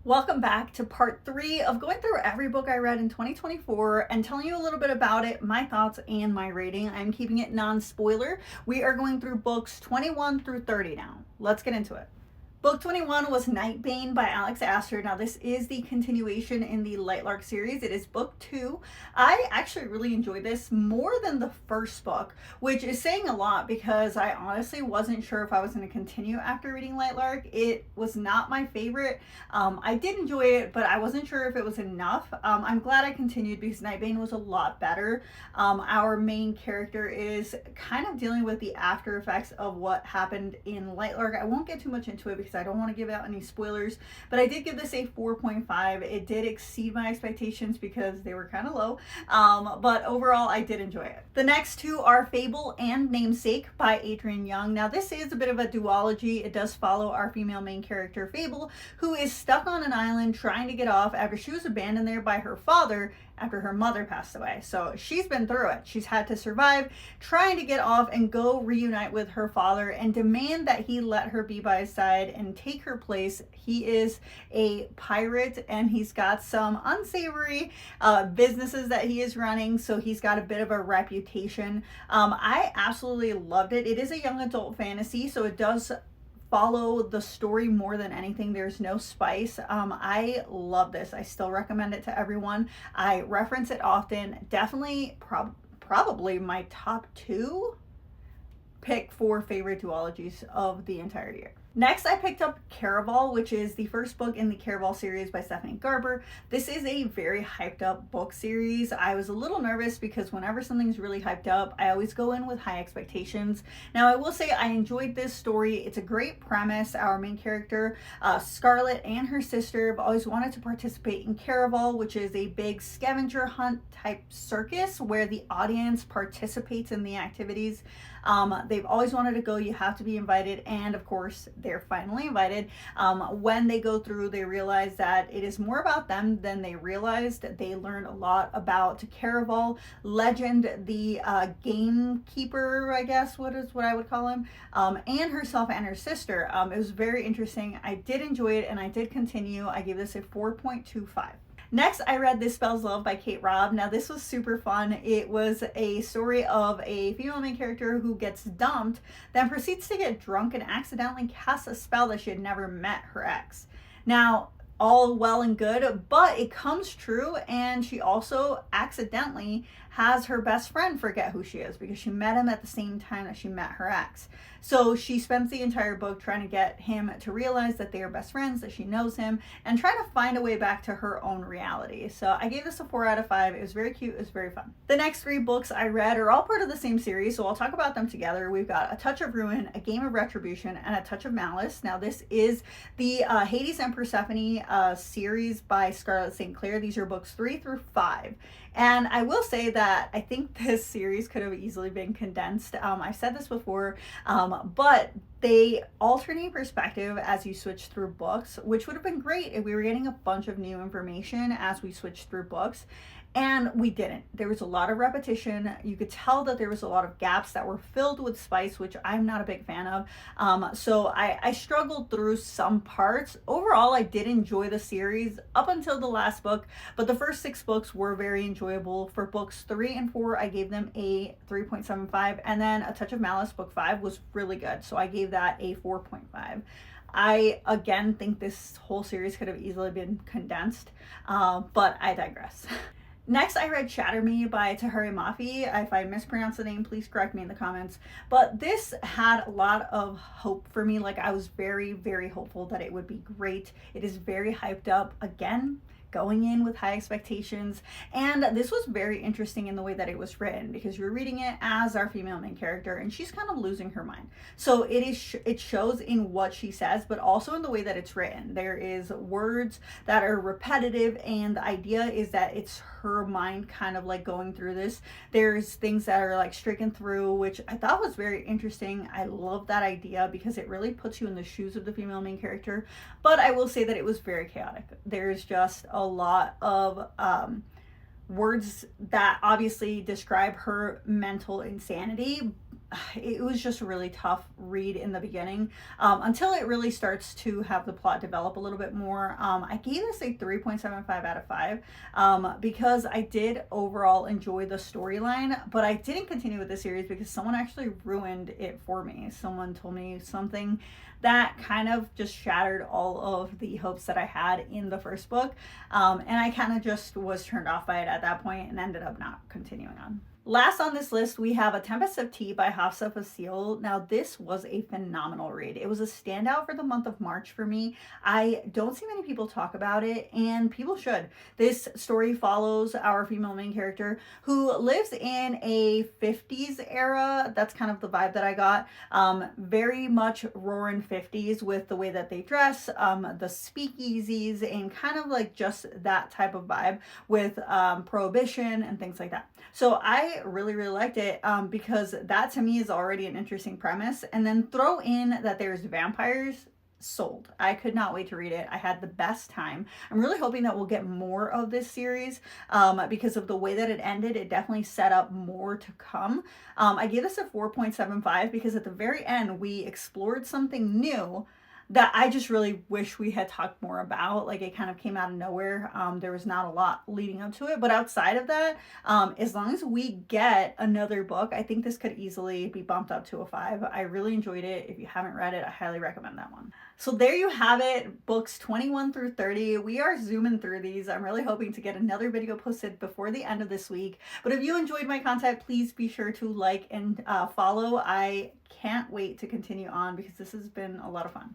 Welcome back to part 3 of going through every book I read in 2024 and telling you a little bit about it, my thoughts, and my rating. I'm keeping it non-spoiler. We are going through books 21 through 30 now. Let's get into it. Book 21 was Nightbane by Aster. Now, this is the continuation in the Lightlark series. It is book 2. I actually really enjoyed this more than the first book, which is saying a lot because I honestly wasn't sure if I was going to continue after reading Lightlark. It was not my favorite. I did enjoy it, but I wasn't sure if it was enough. I'm glad I continued because Nightbane was a lot better. Our main character is kind of dealing with the after effects of what happened in Lightlark. I won't get too much into it because I don't want to give out any spoilers, but I did give this a 4.5. It did exceed my expectations because they were kind of low, but overall I did enjoy it. The next two are Fable and Namesake by Adrian. Now, this is a bit of a duology. It does follow our female main character Fable, who is stuck on an island trying to get off after she was abandoned there by her father after her mother passed away. So she's been through it. She's had to survive trying to get off and go reunite with her father and demand that he let her be by his side and take her place. He is a pirate and he's got some unsavory businesses that he is running, so he's got a bit of a reputation. I absolutely loved it. It is a young adult fantasy, so it does follow the story more than anything. There's no spice. I love this. I still recommend it to everyone. I reference it often. Definitely probably my top 2 pick for favorite duologies of the entire year. Next, I picked up Caraval, which is the first book in the Caraval series by Stephanie Garber. This is a very hyped up book series. I was a little nervous because whenever something's really hyped up, I always go in with high expectations. Now, I will say I enjoyed this story. It's a great premise. Our main character, Scarlett, and her sister have always wanted to participate in Caraval, which is a big scavenger hunt type circus where the audience participates in the activities. They've always wanted to go. You have to be invited, and of course they're finally invited. When they go through, they realize that it is more about them than they realized. They learned a lot about Caraval legend, the gamekeeper, I guess, what I would call him, and herself and her sister. It was very interesting. I did enjoy it and I did continue. I gave this a 4.25. Next, I read This Spells Love by Robb. Now, this was super fun. It was a story of a female main character who gets dumped, then proceeds to get drunk and accidentally casts a spell that she had never met her ex. Now, all well and good, but it comes true, and she also accidentally has her best friend forget who she is because she met him at the same time that she met her ex. So she spends the entire book trying to get him to realize that they are best friends, that she knows him, and trying to find a way back to her own reality. So I gave this a 4 out of 5. It was very cute. It was very fun. The next 3 books I read are all part of the same series, so I'll talk about them together. We've got A Touch of Ruin, A Game of Retribution, and A Touch of Malice. Now, this is the Hades and Persephone series by Scarlett St. Clair. These are books 3 through 5. And I will say that I think this series could have easily been condensed. I've said this before, but they alternate perspective as you switch through books, which would have been great if we were getting a bunch of new information as we switched through books. And we didn't. There was a lot of repetition. You could tell that there was a lot of gaps that were filled with spice, which I'm not a big fan of. So I struggled through some parts. Overall, I did enjoy the series up until the last book, but the first 6 books were very enjoyable. For books 3 and 4, I gave them a 3.75, and then A Touch of Malice, book 5, was really good. So I gave that a 4.5. I, again, think this whole series could have easily been condensed, but I digress. Next, I read Shatter by Tahereh Mafi. If I mispronounce the name, please correct me in the comments. But this had a lot of hope for me. Like, I was very, very hopeful that it would be great. It is very hyped up. Again, going in with high expectations, and this was very interesting in the way that it was written because you're reading it as our female main character and she's kind of losing her mind. So it shows in what she says, but also in the way that it's written. There is words that are repetitive, and the idea is that it's her mind kind of like going through this. There's things that are like stricken through, which I thought was very interesting. I love that idea because it really puts you in the shoes of the female main character, but I will say that it was very chaotic. There's just a lot of words that obviously describe her mental insanity, it was just a really tough read in the beginning, until it really starts to have the plot develop a little bit more. I gave this a 3.75 out of 5, because I did overall enjoy the storyline, but I didn't continue with the series because someone actually ruined it for me. Someone told me something that kind of just shattered all of the hopes that I had in the first book, and I kind of just was turned off by it at that point and ended up not continuing on. Last on this list, we have A Tempest of Tea by Hafsah Faizal. Now, this was a phenomenal read. It was a standout for the month of March for me. I don't see many people talk about it, and people should. This story follows our female main character who lives in a 50s era. That's kind of the vibe that I got. Very much roaring 50s with the way that they dress, the speakeasies, and kind of like just that type of vibe with prohibition and things like that. So I really liked it, because that to me is already an interesting premise, and then throw in that there's vampires. Sold. I could not wait to read it. I had the best time. I'm really hoping that we'll get more of this series, because of the way that it ended. It definitely set up more to come. I gave this a 4.75 because at the very end we explored something new that I just really wish we had talked more about. Like, it kind of came out of nowhere. There was not a lot leading up to it, but outside of that, as long as we get another book, I think this could easily be bumped up to a 5. I really enjoyed it. If you haven't read it, I highly recommend that one. So there you have it, books 21 through 30. We are zooming through these. I'm really hoping to get another video posted before the end of this week. But if you enjoyed my content, please be sure to like and follow. I can't wait to continue on because this has been a lot of fun.